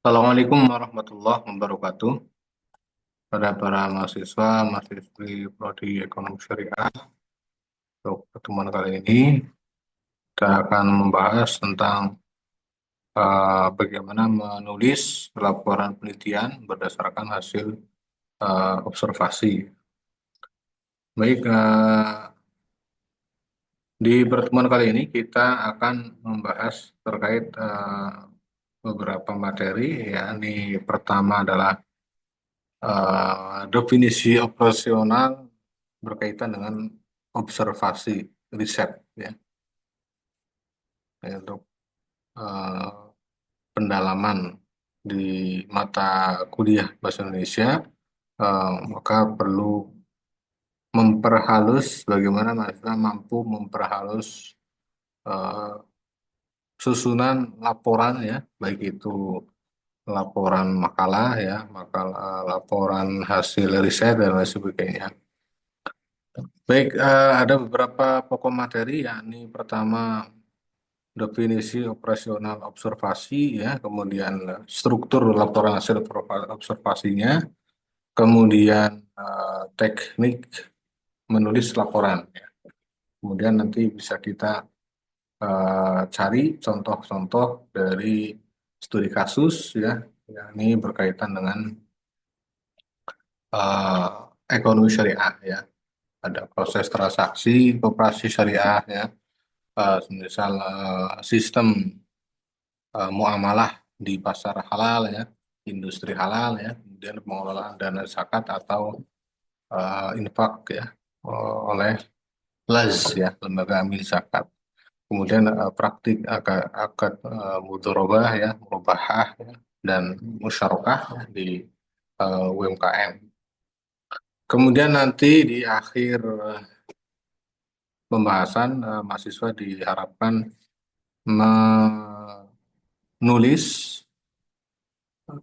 Assalamualaikum warahmatullahi wabarakatuh. Pada para mahasiswa, mahasiswi Prodi Ekonomi Syariah, untuk pertemuan kali ini kita akan membahas tentang bagaimana menulis laporan penelitian berdasarkan hasil observasi. Baik, di pertemuan kali ini kita akan membahas terkait beberapa materi. Ya, ini pertama adalah definisi operasional berkaitan dengan observasi riset, ya. Untuk eh, pendalaman di mata kuliah bahasa Indonesia, maka perlu memperhalus bagaimana mahasiswa mampu memperhalus eh, susunan laporan, ya, baik itu laporan makalah, ya, makalah, laporan hasil riset dan lain sebagainya. Baik, ada beberapa pokok materi, yakni pertama definisi operasional observasi, ya, kemudian struktur laporan hasil observasinya, kemudian teknik menulis laporan, ya. Kemudian nanti bisa kita cari contoh-contoh dari studi kasus, ya, yang ini berkaitan dengan eh, ekonomi syariah, ya. Ada proses transaksi koperasi syariah, ya, misal sistem muamalah di pasar halal, ya, industri halal, ya, kemudian pengelolaan dana zakat atau infak, ya, oleh LAZ, ya, lembaga amil zakat. Kemudian praktik akad akad mudharabah, ya, murabahah, ya, dan musyarakah, ya, di UMKM. Kemudian nanti di akhir pembahasan, mahasiswa diharapkan menulis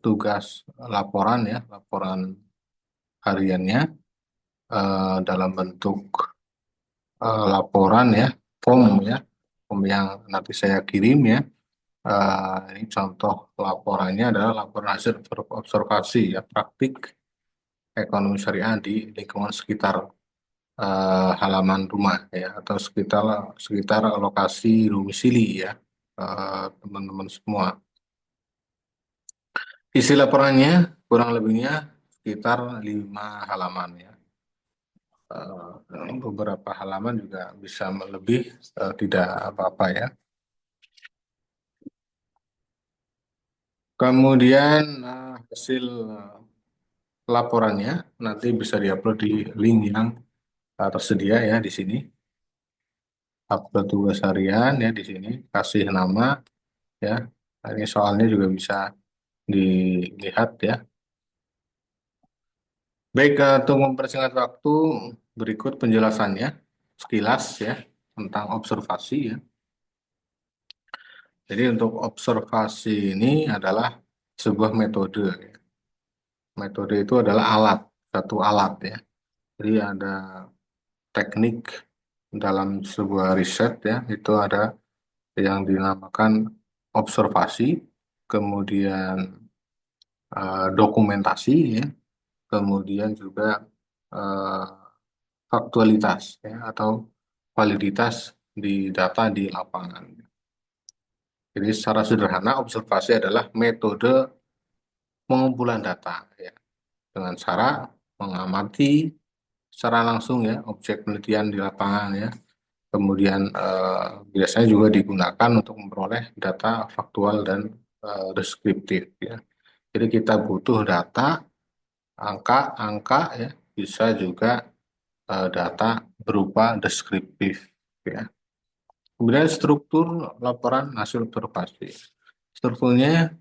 tugas laporan, ya, laporan hariannya dalam bentuk laporan, ya, form, ya, form yang nanti saya kirim, ya. Ini contoh laporannya adalah laporan hasil observasi, ya, praktik ekonomi syariah di lingkungan sekitar halaman rumah, ya, atau sekitar sekitar lokasi domisili, ya, teman-teman semua. Isi laporannya kurang lebihnya sekitar 5 halaman, ya. Beberapa halaman juga bisa lebih, tidak apa-apa, ya. Kemudian hasil laporannya nanti bisa diupload di link yang tersedia, ya, di sini. Upload tugas harian, ya, di sini kasih nama, ya. Nah, ini soalnya juga bisa dilihat, ya. Baik, untuk mempersingkat waktu, berikut penjelasannya sekilas, ya, tentang observasi, ya. Jadi untuk observasi ini adalah sebuah metode, ya. Metode itu adalah alat, satu alat, ya. Jadi ada teknik dalam sebuah riset, ya, itu ada yang dinamakan observasi, kemudian dokumentasi, ya, kemudian juga eh, faktualitas, ya, atau validitas di data di lapangan. Jadi secara sederhana observasi adalah metode pengumpulan data, ya, dengan cara mengamati secara langsung, ya, objek penelitian di lapangan, ya. Kemudian biasanya juga digunakan untuk memperoleh data faktual dan deskriptif, ya. Jadi kita butuh data, angka-angka, ya, bisa juga data berupa deskriptif, ya. Kemudian struktur laporan hasil observasi. Strukturnya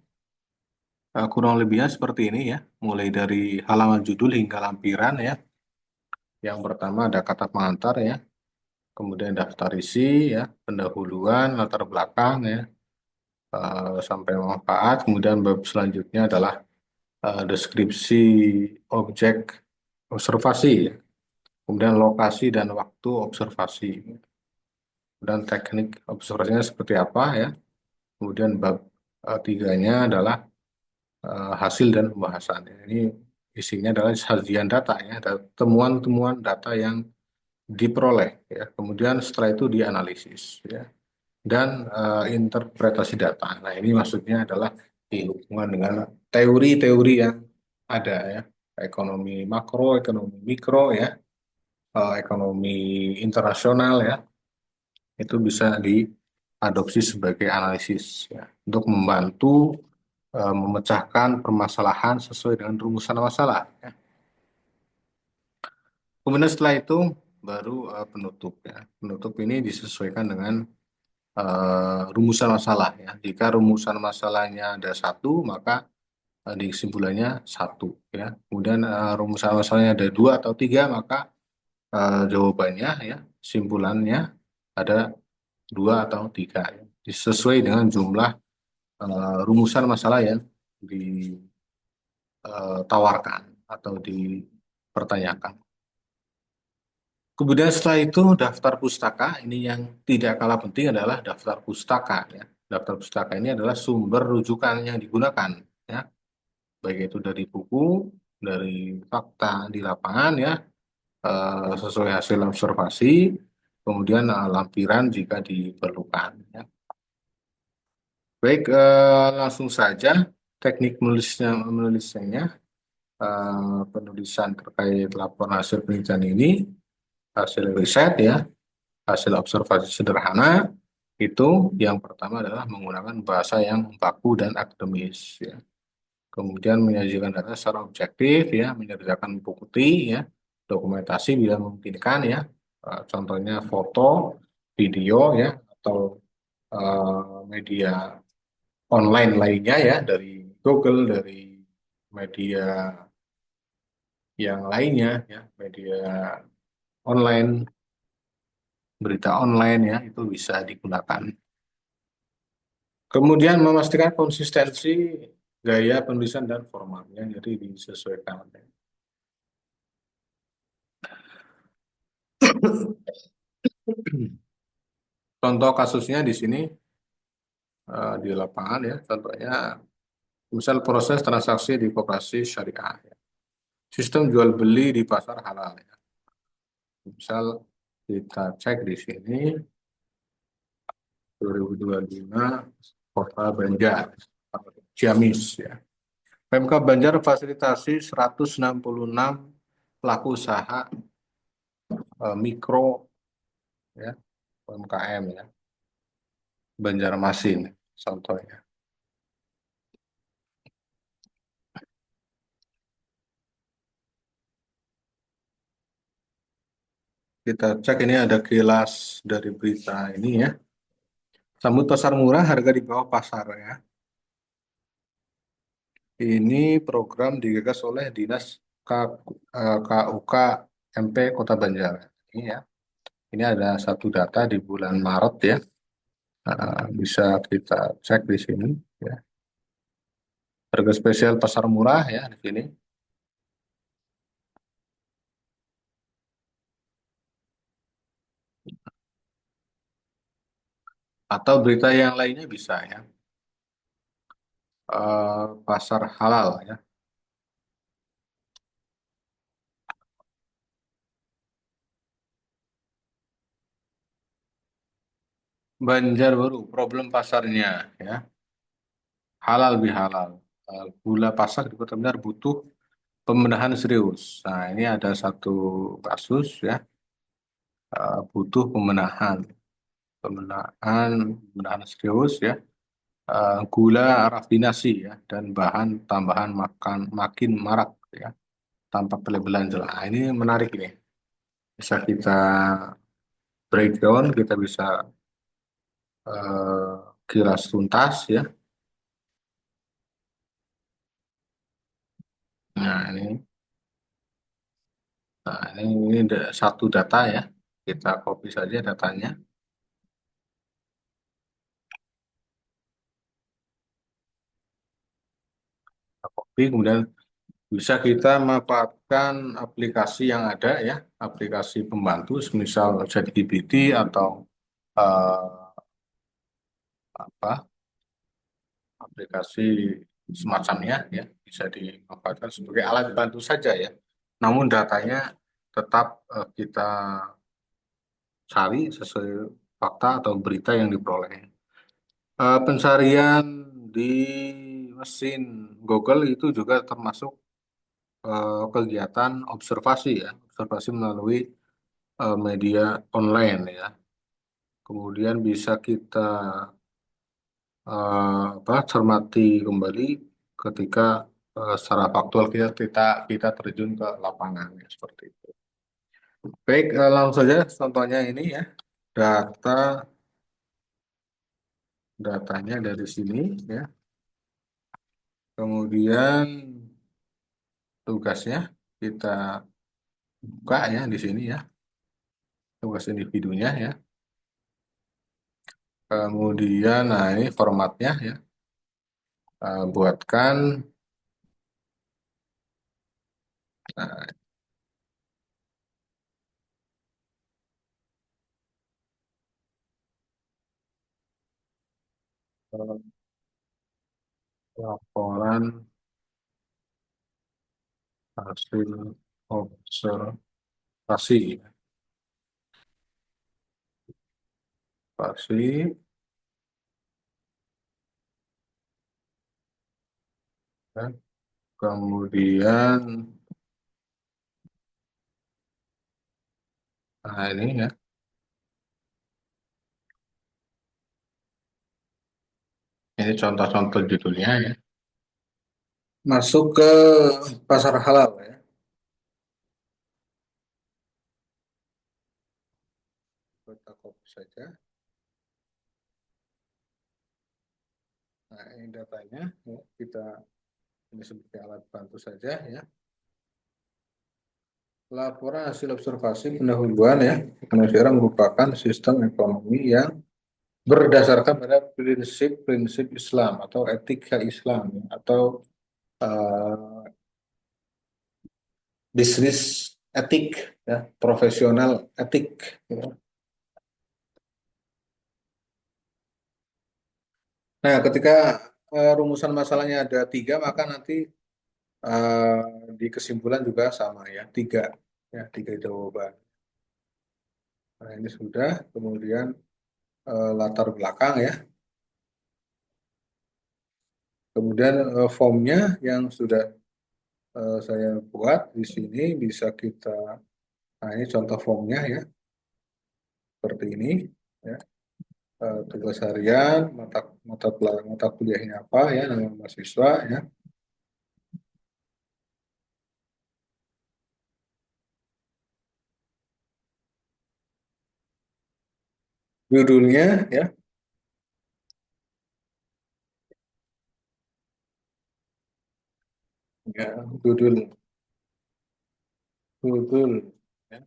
kurang lebihnya seperti ini, ya, mulai dari halaman judul hingga lampiran, ya. Yang pertama ada kata pengantar, ya, kemudian daftar isi, ya, pendahuluan, latar belakang, ya, sampai manfaat. Kemudian bab selanjutnya adalah deskripsi objek observasi, ya. Kemudian lokasi dan waktu observasi, dan teknik observasinya seperti apa, ya. Kemudian bab tiganya adalah hasil dan pembahasan. Ini isinya adalah sajian data ya, temuan-temuan data yang diperoleh ya. Kemudian setelah itu dianalisis ya dan interpretasi data. Nah, ini maksudnya adalah dihubungkan dengan teori-teori yang ada ya, ekonomi makro, ekonomi mikro ya, ekonomi internasional ya, itu bisa diadopsi sebagai analisis ya, untuk membantu memecahkan permasalahan sesuai dengan rumusan masalah. Ya. Kemudian setelah itu baru penutup ya. Penutup ini disesuaikan dengan rumusan masalah ya. Jika rumusan masalahnya ada satu, maka di kesimpulannya satu ya. Kemudian rumusan masalahnya ada dua atau tiga, maka jawabannya ya, simpulannya ada dua atau tiga. Ya. Sesuai dengan jumlah rumusan masalah yang ditawarkan atau dipertanyakan. Kemudian setelah itu daftar pustaka, ini yang tidak kalah penting adalah daftar pustaka ya. Daftar pustaka ini adalah sumber rujukan yang digunakan ya, baik itu dari buku, dari fakta di lapangan ya, sesuai hasil observasi, kemudian lampiran jika diperlukan ya. Baik, langsung saja teknik menulisnya, penulisan terkait laporan hasil penelitian ini, hasil riset ya, hasil observasi sederhana itu yang pertama adalah menggunakan bahasa yang baku dan akademis ya. Kemudian menyajikan data secara objektif ya, menyediakan bukti ya, dokumentasi bila memungkinkan ya. Contohnya foto, video ya, atau media online lainnya ya, dari Google, dari media yang lainnya ya, media online, berita online ya, itu bisa digunakan. Kemudian memastikan konsistensi gaya penulisan dan formatnya, jadi disesuaikan. Contoh kasusnya di sini di lapangan ya, contohnya misal proses transaksi di koperasi syariah, ya. Sistem jual beli di pasar halal. Ya. Misal kita cek di sini 2025 Kota Banjar, Ciamis ya. Pemkab Banjar fasilitasi 166 pelaku usaha mikro ya, UMKM ya, Banjarmasin contohnya. Kita cek ini ada kilas dari berita ini ya. Sambut pasar murah, harga di bawah pasar ya. Ini program digagas oleh Dinas KUK MP Kota Banjar. Ini ya. Ini ada satu data di bulan Maret ya. Bisa kita cek di sini ya. Harga spesial pasar murah ya di sini. Atau berita yang lainnya bisa ya. Pasar halal ya. Banjarbaru problem pasarnya ya. Halal bihalal. Gula pasar di Kota Banjar butuh pembenahan serius. Nah, ini ada satu kasus ya, butuh pembenahan serius ya. Gula rafinasi ya dan bahan tambahan makin marak ya, tanpa pelabelan jelas. Nah, ini menarik ini. Bisa kita breakdown, kita bisa kilas tuntas ya. Nah, ini satu data ya. Kita copy saja datanya. Kita copy, kemudian bisa kita manfaatkan aplikasi yang ada ya, aplikasi pembantu, misal ChatGPT atau eh, apa aplikasi semacamnya ya bisa dimanfaatkan sebagai alat bantu saja ya. Namun datanya tetap kita cari sesuai fakta atau berita yang diperoleh. Pencarian di mesin Google itu juga termasuk kegiatan observasi ya, observasi melalui media online ya. Kemudian bisa kita cermati kembali ketika secara faktual kita terjun ke lapangan ya, seperti itu. Baik, langsung saja contohnya ini ya. Data datanya dari sini ya. Kemudian tugasnya kita buka ya di sini ya. Tugas individunya ya. Kemudian nah ini formatnya ya. Buatkan nah, laporan hasil observasi pasti ya. Kemudian nah ini ya, ini contoh-contoh judulnya ya. Masuk ke pasar halal ya. Kita copy saja. Nah ini datanya ya. Kita ini sebagai alat bantu saja ya. Laporan hasil observasi pendahuluan ya. Negara merupakan sistem ekonomi yang berdasarkan pada prinsip-prinsip Islam atau etika Islam ya. Atau eh, bisnis etik ya, profesional etik ya. Nah, ketika rumusan masalahnya ada tiga, maka nanti eh, di kesimpulan juga sama ya, tiga ya, tiga jawaban. Nah, ini sudah, kemudian latar belakang ya, kemudian formnya yang sudah saya buat di sini bisa kita, nah ini contoh formnya ya, seperti ini ya. Tugas harian, mata kuliahnya apa ya, nama mahasiswa ya, judulnya ya, ya judul judul ya,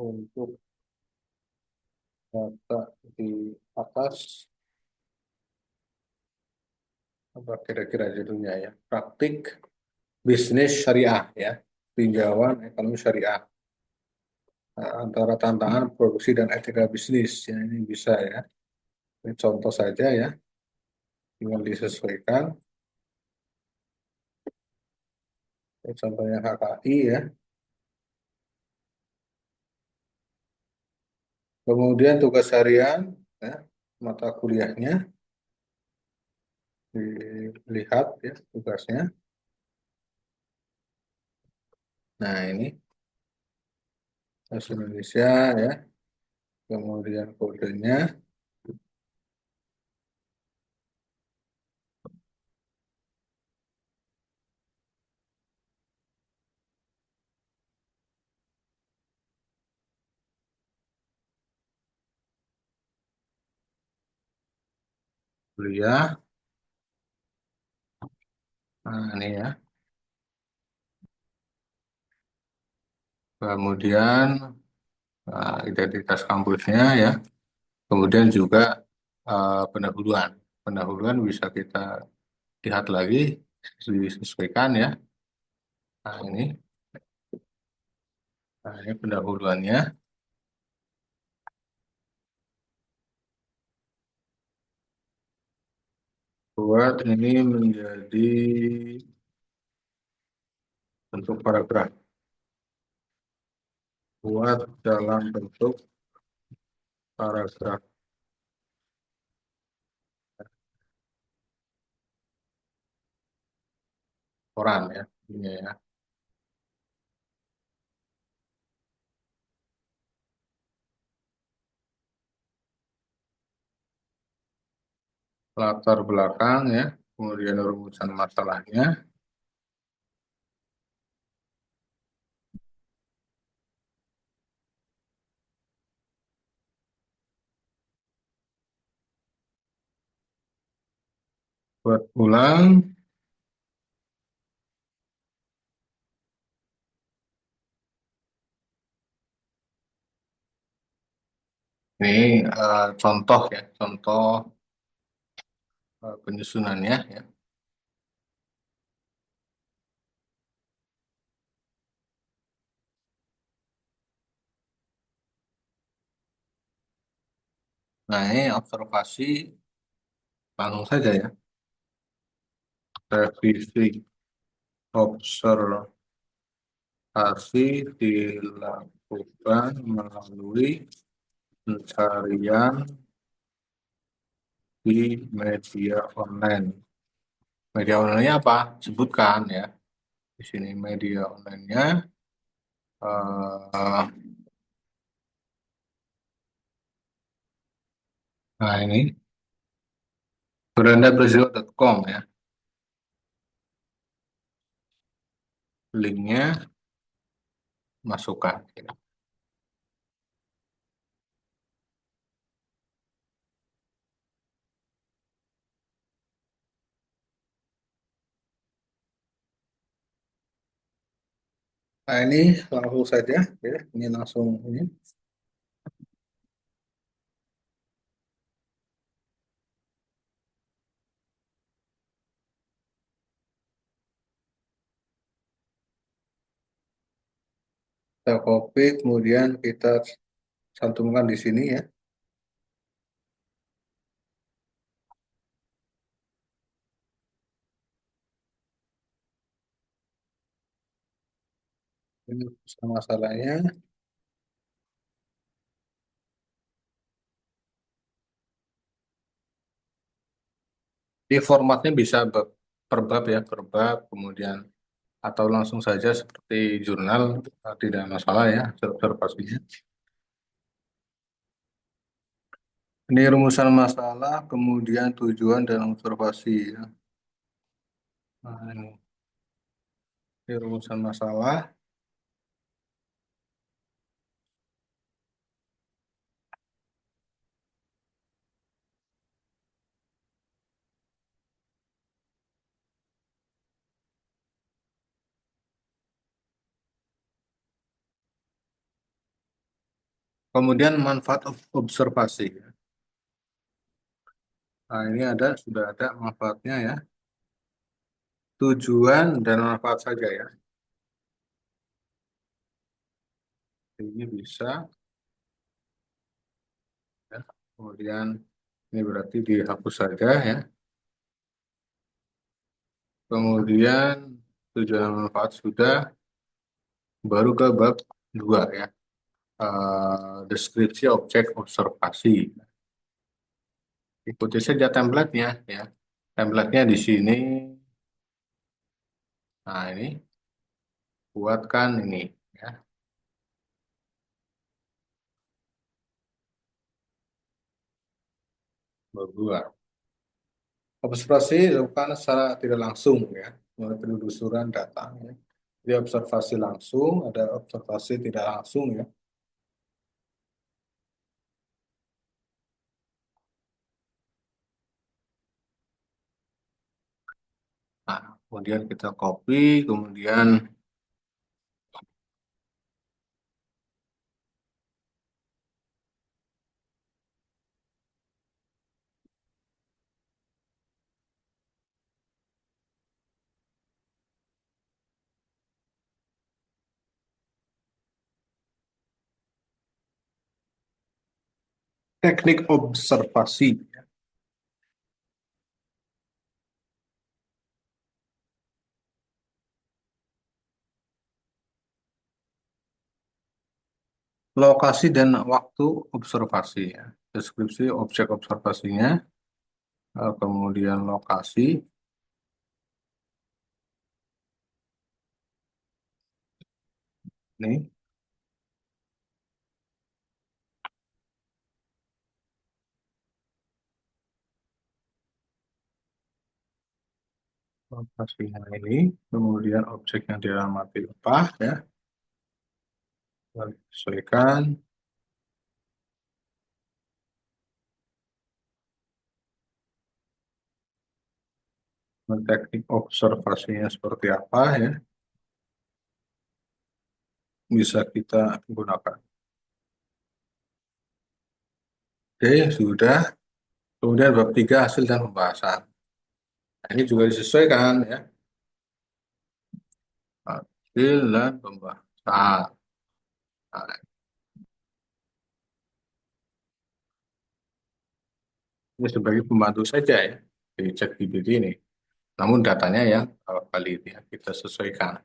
untuk data di atas apa kira-kira judulnya ya, praktik bisnis syariah ya, tinjauan ekonomi syariah. Nah, antara tantangan produksi dan etika bisnis ya, ini bisa ya, ini contoh saja ya, tinggal disesuaikan. Ini contohnya HKI ya. Kemudian tugas harian ya, mata kuliahnya dilihat ya tugasnya. Nah ini bahasa Indonesia ya, kemudian kodenya kuliah. Nah ini ya. Kemudian identitas kampusnya ya. Kemudian juga pendahuluan. Pendahuluan bisa kita lihat lagi, disesuaikan ya. Nah ini pendahuluannya. Buat ini menjadi bentuk paragraf. Buat dalam bentuk paragraf koran ya. Ini ya. Latar belakang ya. Kemudian rumusan masalahnya. Buat ulang. Ini contoh ya. Contoh penyusunannya ya. Nah ini observasi langsung saja ya. Revisi observasi dilakukan melalui pencarian di media online. Media online apa? Sebutkan ya. Di sini media online-nya. eh, nah ini berandabrazil.com ya. Linknya masukkan. Nah ini langsung saja ya. Ini langsung ini. Kita copy kemudian kita cantumkan di sini ya. Ini masalahnya. Di formatnya bisa per bab ya, per bab, kemudian atau langsung saja seperti jurnal, tidak masalah ya, observasinya. Ini rumusan masalah, kemudian tujuan dan observasi ya. Nah, ini rumusan masalah, kemudian manfaat observasi ya. Nah, ini sudah ada manfaatnya ya. Tujuan dan manfaat saja ya. Ini bisa ya. Kemudian ini berarti dihapus saja ya. Kemudian tujuan dan manfaat sudah, baru ke bab 2 ya. Deskripsi objek observasi. Ikuti saja template-nya ya. Template-nya di sini. Nah, ini buatkan ini ya. Bab 2. Observasi dilakukan secara tidak langsung ya, melalui penelusuran data ya. Jadi observasi langsung, ada observasi tidak langsung ya. Nah, kemudian kita copy, kemudian teknik observasi. lokasi dan waktu observasi ya. Deskripsi objek observasinya, kemudian lokasi, nih, lokasinya ini, kemudian objek yang diamati apa ya, lalu sesuaikan, teknik observasinya seperti apa ya, bisa kita gunakan. Oke, sudah. Kemudian bab 3 hasil dan pembahasan. Nah, ini juga disesuaikan ya. Hasil dan pembahasan. Nah, ini sebagai pembantu saja ya di ChatGPT ini. Namun datanya yang valid ya, kita sesuaikan.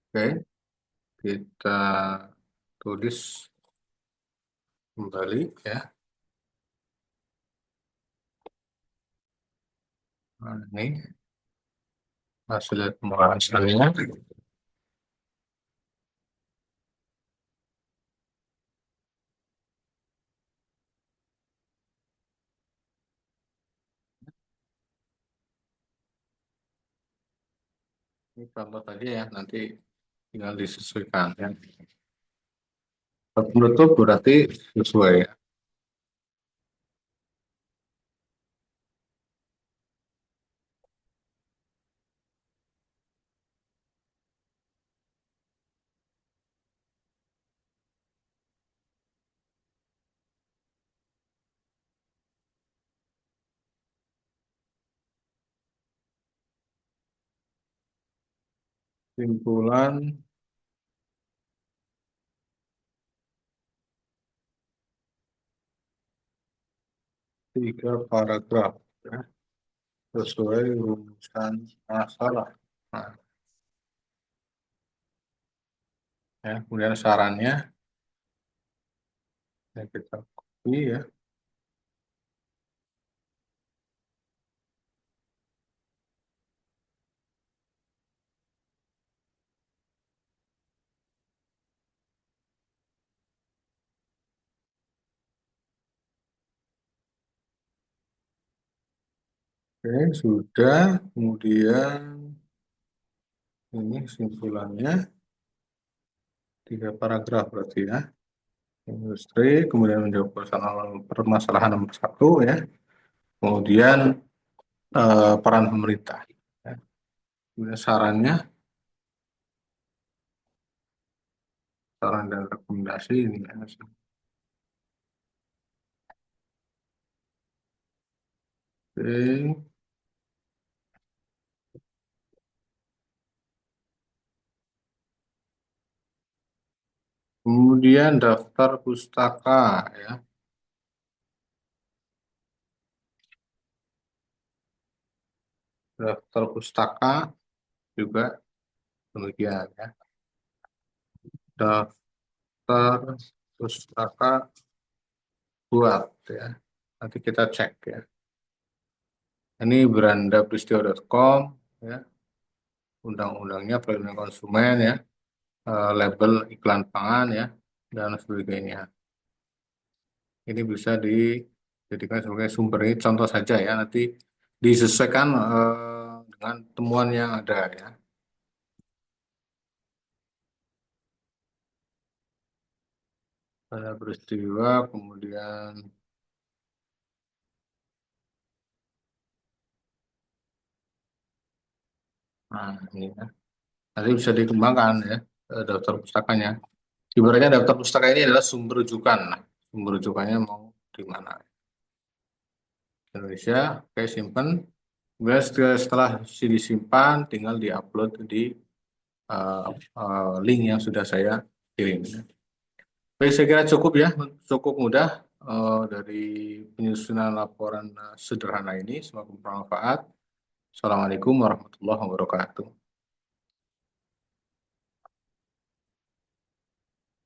Oke, kita tulis kembali ya. Nah, ini hasil pembahasannya. Ini contoh tadi ya, nanti tinggal disesuaikan ya. Menutup berarti sesuai ya. Simpulan 3 paragraf ya, sesuai rumusan masalah. Nah, ya, kemudian sarannya ya kita copy ya. Oke, sudah. Kemudian ini simpulannya 3 paragraf berarti ya. Industri, kemudian menjawab permasalahan nomor 1 ya. Kemudian peran pemerintah. Ya. Kemudian sarannya, saran dan rekomendasi ini ya. Oke. Kemudian daftar pustaka ya. Daftar pustaka juga demikian ya. Daftar pustaka buat ya. Nanti kita cek ya. Ini berandaperistiwa.com ya. Undang-undangnya perlindungan konsumen ya. Label iklan pangan ya, dan sebagainya. Ini bisa dijadikan sebagai sumber, ini contoh saja ya, nanti disesuaikan dengan temuan yang ada ya. Pada peristiwa, kemudian nah ini ya. Nanti bisa dikembangkan ya daftar pustakanya. Ibaratnya daftar pustaka ini adalah sumber rujukan. Nah, sumber rujukannya mau di mana? Indonesia, oke simpen. Kemudian setelah disimpan, tinggal diupload di uh, link yang sudah saya kirim. Baik, saya kira cukup ya, cukup mudah dari penyusunan laporan sederhana ini. Semoga bermanfaat. Assalamualaikum warahmatullahi wabarakatuh.